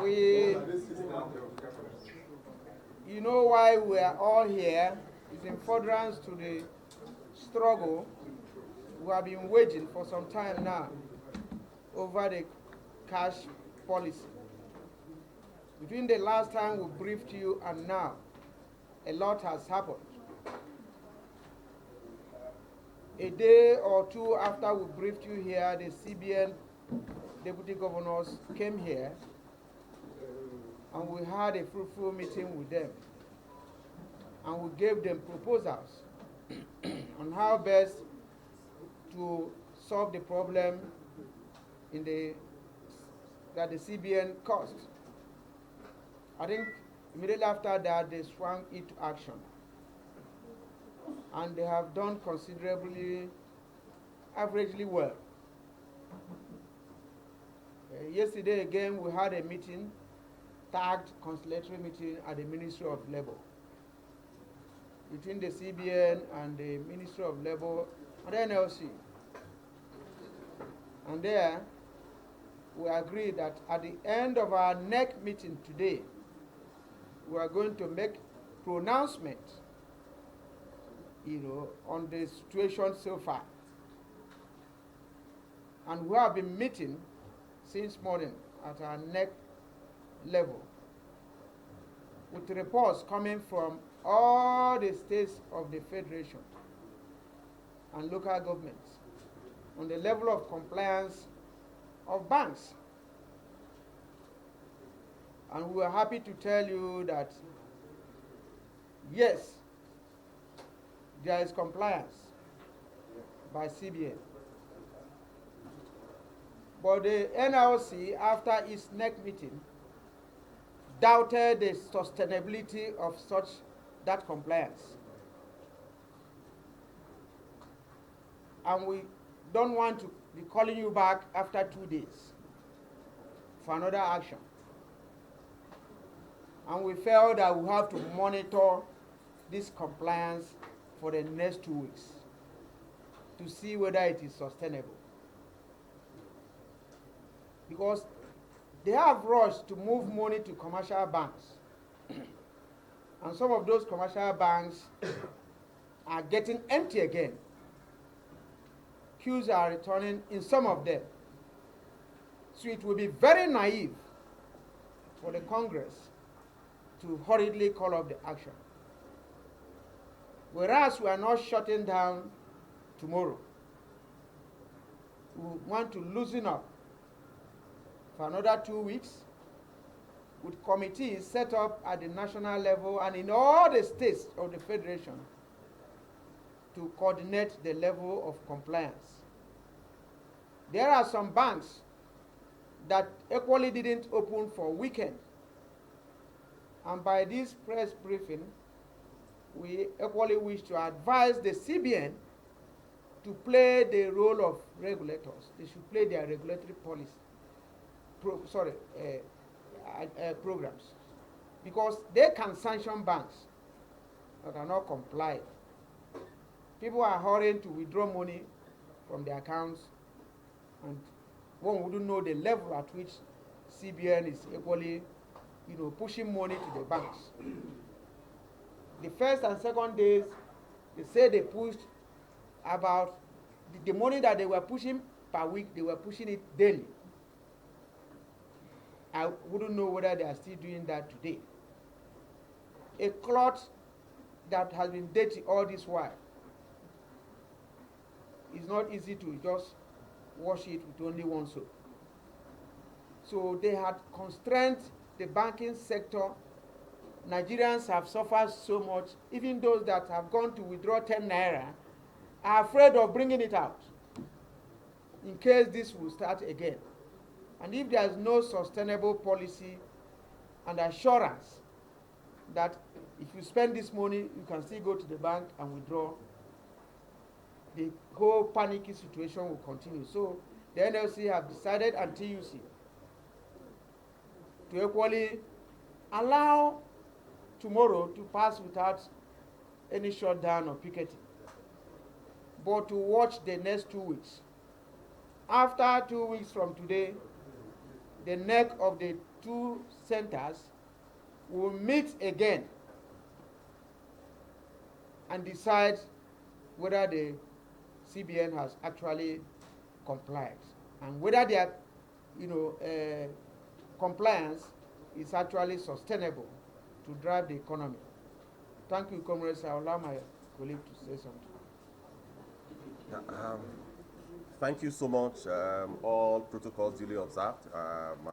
You know why we are all here is in furtherance to the struggle we have been waging for some time now over the cash policy. Between the last time we briefed you and now, a lot has happened. A day or two after we briefed you here, the CBN deputy governors came here and we had a fruitful meeting with them. And we gave them proposals on how best to solve the problem that the CBN caused. I think immediately after that, they swung into action. And they have done considerably, averagely well. Yesterday again, we had a meeting, tagged conciliatory meeting at the Ministry of Labor, between the CBN and the Ministry of Labor and the NLC. And there, we agreed that at the end of our next meeting today, we are going to make pronouncement, on the situation so far. And we have been meeting since morning at our next level with reports coming from all the states of the Federation and local governments on the level of compliance of banks. And we are happy to tell you that, yes, there is compliance by CBN. But the NLC, after its next meeting, doubted the sustainability of that compliance. And we don't want to be calling you back after 2 days for another action. And we felt that we have to monitor this compliance for the next 2 weeks to see whether it is sustainable. Because they have rushed to move money to commercial banks. And some of those commercial banks are getting empty again. Queues are returning in some of them. So it will be very naive for the Congress to hurriedly call off the action. Whereas we are not shutting down tomorrow. We want to loosen up for another 2 weeks with committees set up at the national level and in all the states of the Federation to coordinate the level of compliance. There are some banks that equally didn't open for weekend. And by this press briefing, we equally wish to advise the CBN to play the role of regulators. They should play their regulatory policy, programs, because they can sanction banks that are not complying. People are hurrying to withdraw money from their accounts, and one wouldn't know the level at which CBN is equally, pushing money to the banks. The first and second days, they say they pushed about the money that they were pushing per week, they were pushing it daily. I wouldn't know whether they are still doing that today. A cloth that has been dirty all this while, it's not easy to just wash it with only one soap. So they had constrained the banking sector. Nigerians have suffered so much. Even those that have gone to withdraw 10 naira are afraid of bringing it out in case this will start again. And if there is no sustainable policy and assurance that if you spend this money, you can still go to the bank and withdraw, the whole panicky situation will continue. So the NLC have decided and TUC to equally allow tomorrow to pass without any shutdown or picketing, but to watch the next 2 weeks. After 2 weeks from today, the neck of the two centers will meet again and decide whether the CBN has actually complied and whether their compliance is actually sustainable to drive the economy. Thank you, comrades. I'll allow my colleague to say something. Thank you so much. All protocols duly observed.